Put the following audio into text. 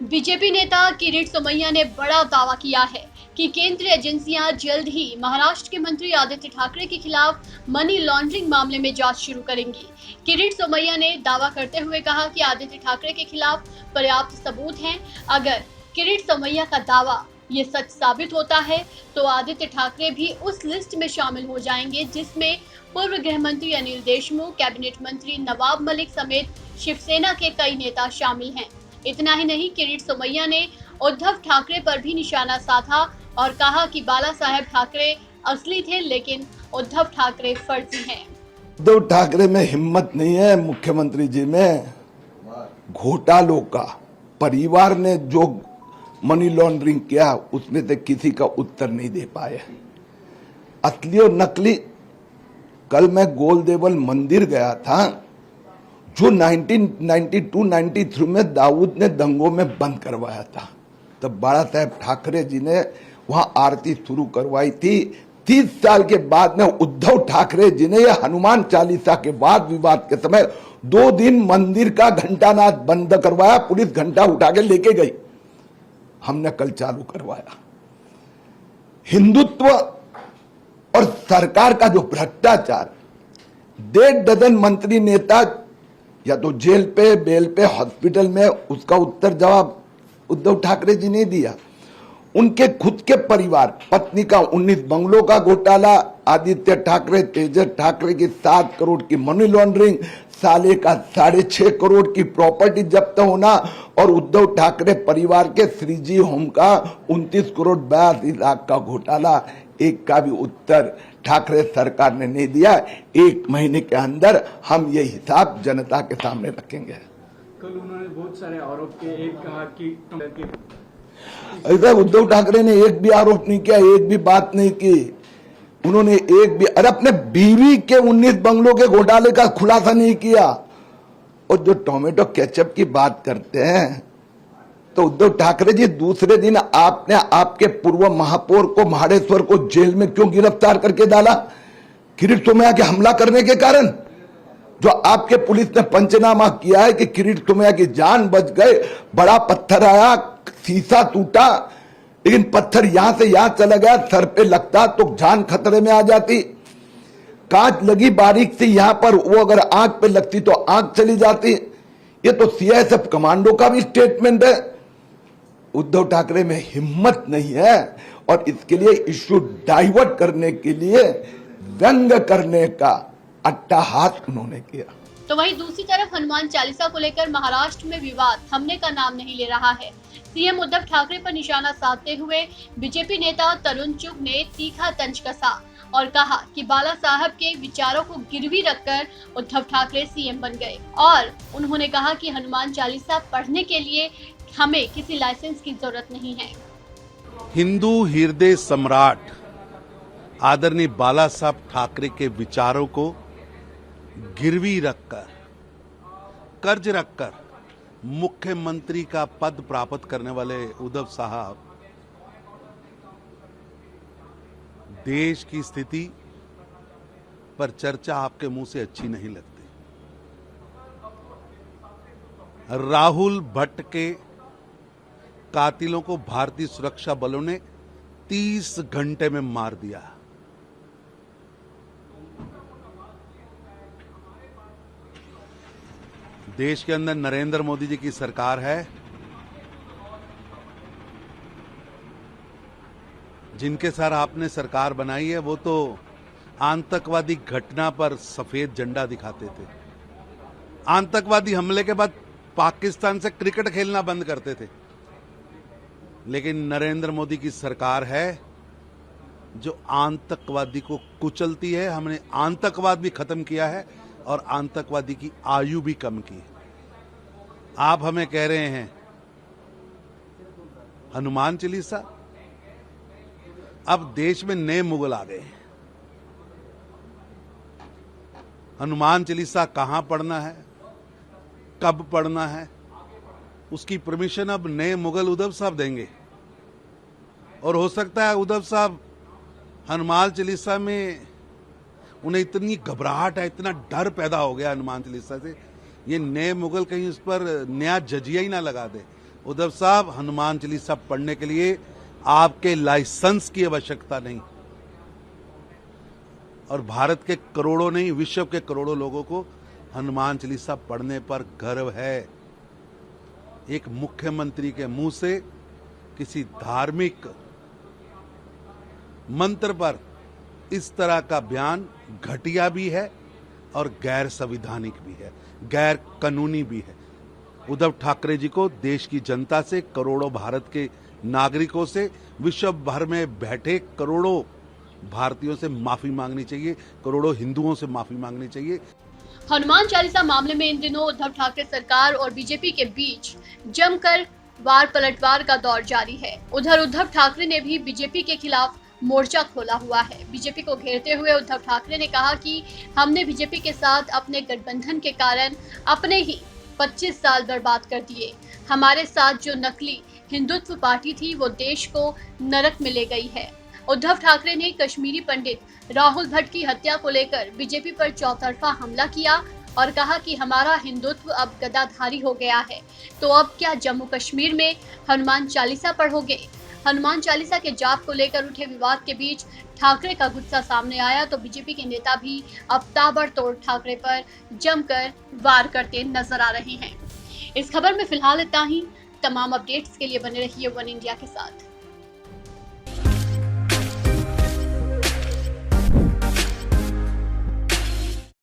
BJP नेता किरीट सोमैया ने बड़ा दावा किया है कि केंद्रीय एजेंसियां जल्द ही महाराष्ट्र के मंत्री आदित्य ठाकरे के खिलाफ मनी लॉन्ड्रिंग मामले में जांच शुरू करेंगी। किरीट सोमैया ने दावा करते हुए कहा कि आदित्य ठाकरे के खिलाफ पर्याप्त सबूत हैं। अगर किरीट सोमैया का दावा ये सच साबित होता है तो आदित्य ठाकरे भी उस लिस्ट में शामिल हो जाएंगे जिसमें पूर्व गृह मंत्री अनिल देशमुख, कैबिनेट मंत्री नवाब मलिक समेत शिवसेना के कई नेता शामिल हैं। इतना ही नहीं, किरीट सोमैया ने उद्धव ठाकरे पर भी निशाना साधा और कहा कि बाला साहेब ठाकरे असली थे लेकिन उद्धव ठाकरे फर्जी हैं। उद्धव ठाकरे में हिम्मत नहीं है, मुख्यमंत्री जी में घोटालों का। परिवार ने जो मनी लॉन्ड्रिंग किया उसमें से किसी का उत्तर नहीं दे पाए। असली और नकली। कल मैं गोल देवल मंदिर गया था जो 1992-93 में दाऊद ने दंगों में बंद करवाया था। तब बाला साहेब ठाकरे जी ने वहां आरती शुरू करवाई थी। 30 साल के बाद में उद्धव ठाकरे जी ने यह हनुमान चालीसा के बाद विवाद के समय 2 दिन मंदिर का घंटानाद बंद करवाया। पुलिस घंटा उठा के लेके गई, हमने कल चालू करवाया। हिंदुत्व और सरकार का जो भ्रष्टाचार, 1.5 डजन मंत्री नेता या तो जेल पे, बेल पे, हॉस्पिटल में, उसका उत्तर जवाब उद्धव ठाकरे जी ने दिया। उनके खुद के परिवार, पत्नी का 19 बंगलों का घोटाला, आदित्य ठाकरे, तेजस ठाकरे की 7 करोड़ की मनी लॉन्ड्रिंग, साले का 6.5 करोड़ की प्रॉपर्टी जब्त होना और उद्धव ठाकरे परिवार के श्रीजी होम का 29 करोड़ 82 लाख का घोटाला। एक का भी उत्तर ठाकरे सरकार ने नहीं दिया। 1 महीने के अंदर हम ये हिसाब जनता के सामने रखेंगे। कल उन्होंने बहुत सारे आरोप किए। एक कहा कि ऐसा उद्धव ठाकरे ने एक भी आरोप नहीं किया, एक भी बात नहीं की उन्होंने। एक भी अरे अपने बीवी के 19 बंगलों के घोटाले का खुलासा नहीं किया। और जो टोमेटो केचप की बात करते हैं तो उद्धव ठाकरे जी दूसरे दिन आपने आपके पूर्व महापौर को, महाडेश्वर को जेल में क्यों गिरफ्तार करके डाला? किरीट सोमैया के हमला करने के कारण। जो आपके पुलिस ने पंचनामा किया है कि किरीट सोमैया की जान बच गए। बड़ा पत्थर आया, शीशा टूटा, लेकिन पत्थर यहां से यहां चला गया, सर पे लगता तो जान खतरे में आ जाती। कांच लगी बारीक सी यहां पर, वो अगर आंख पे लगती तो आंख चली जाती। ये तो सीआईएसएफ कमांडो का भी स्टेटमेंट है। उद्धव ठाकरे में हिम्मत नहीं है और इसके लिए इश्यू डाइवर्ट करने के लिए, व्यंग करने का अट्टहास उन्होंने किया। तो वहीं दूसरी तरफ हनुमान चालीसा को लेकर महाराष्ट्र में विवाद थमने का नाम नहीं ले रहा है। सीएम उद्धव ठाकरे पर निशाना साधते हुए बीजेपी नेता तरुण चुग ने तीखा तंज कसा और कहा कि बाला साहब के विचारों को गिरवी रखकर उद्धव ठाकरे सीएम बन गए। और उन्होंने कहा कि हनुमान चालीसा पढ़ने के लिए हमें किसी लाइसेंस की जरूरत नहीं है। हिंदू हृदय सम्राट आदरणीय बाला साहब ठाकरे के विचारों को गिरवी रखकर, कर्ज रखकर मुख्यमंत्री का पद प्राप्त करने वाले उद्धव साहब देश की स्थिति पर चर्चा आपके मुंह से अच्छी नहीं लगती। राहुल भट्ट के कातिलों को भारतीय सुरक्षा बलों ने 30 घंटे में मार दिया। देश के अंदर नरेंद्र मोदी जी की सरकार है, जिनके साथ आपने सरकार बनाई है वो तो आतंकवादी घटना पर सफेद झंडा दिखाते थे। आतंकवादी हमले के बाद पाकिस्तान से क्रिकेट खेलना बंद करते थे। लेकिन नरेंद्र मोदी की सरकार है जो आतंकवादी को कुचलती है। हमने आतंकवाद भी खत्म किया है और आतंकवादी की आयु भी कम की। आप हमें कह रहे हैं हनुमान चालीसा, अब देश में नए मुगल आ गए हैं। हनुमान चालीसा कहां पढ़ना है, कब पढ़ना है, उसकी परमिशन अब नए मुगल उद्धव साहब देंगे। और हो सकता है उद्धव साहब हनुमान चालीसा में उन्हें इतनी घबराहट है, इतना डर पैदा हो गया हनुमान चालीसा से, ये नए मुगल कहीं उस पर नया जजिया ही ना लगा दे। उद्धव साहब, हनुमान चालीसा पढ़ने के लिए आपके लाइसेंस की आवश्यकता नहीं, और भारत के करोड़ों नहीं, विश्व के करोड़ों लोगों को हनुमान चालीसा पढ़ने पर गर्व है। एक मुख्यमंत्री के मुंह से किसी धार्मिक मंत्र पर इस तरह का बयान घटिया भी है और गैर संवैधानिक भी है, गैर कानूनी भी है। उद्धव ठाकरे जी को देश की जनता से, करोड़ों भारत के नागरिकों से, विश्व भर में बैठे करोड़ों भारतीयों से माफी मांगनी चाहिए, करोड़ों हिंदुओं से माफी मांगनी चाहिए। हनुमान चालीसा मामले में इन दिनों उद्धव ठाकरे सरकार और बीजेपी के बीच जमकर वार पलटवार का दौर जारी है। उधर उद्धव ठाकरे ने भी बीजेपी के खिलाफ मोर्चा खोला हुआ है। बीजेपी को घेरते हुए उद्धव ठाकरे ने कहा कि हमने बीजेपी के साथ अपने गठबंधन के कारण अपने ही 25 साल बर्बाद कर दिए। हमारे साथ जो नकली हिंदुत्व पार्टी थी वो देश को नरक में ले गई है। उद्धव ठाकरे ने कश्मीरी पंडित राहुल भट्ट की हत्या को लेकर बीजेपी पर चौतरफा हमला किया और कहा कि हमारा हिंदुत्व अब गद्दाधारी हो गया है, तो अब क्या जम्मू कश्मीर में हनुमान चालीसा पढ़ोगे। हनुमान चालीसा के जाप को लेकर उठे विवाद के बीच ठाकरे का गुस्सा सामने आया तो बीजेपी के नेता भी अब ताबड़तोड़ ठाकरे पर जमकर वार करते नजर आ रहे हैं। इस खबर में फिलहाल इतना ही। तमाम अपडेट्स के लिए बने रहिए वन इंडिया के साथ।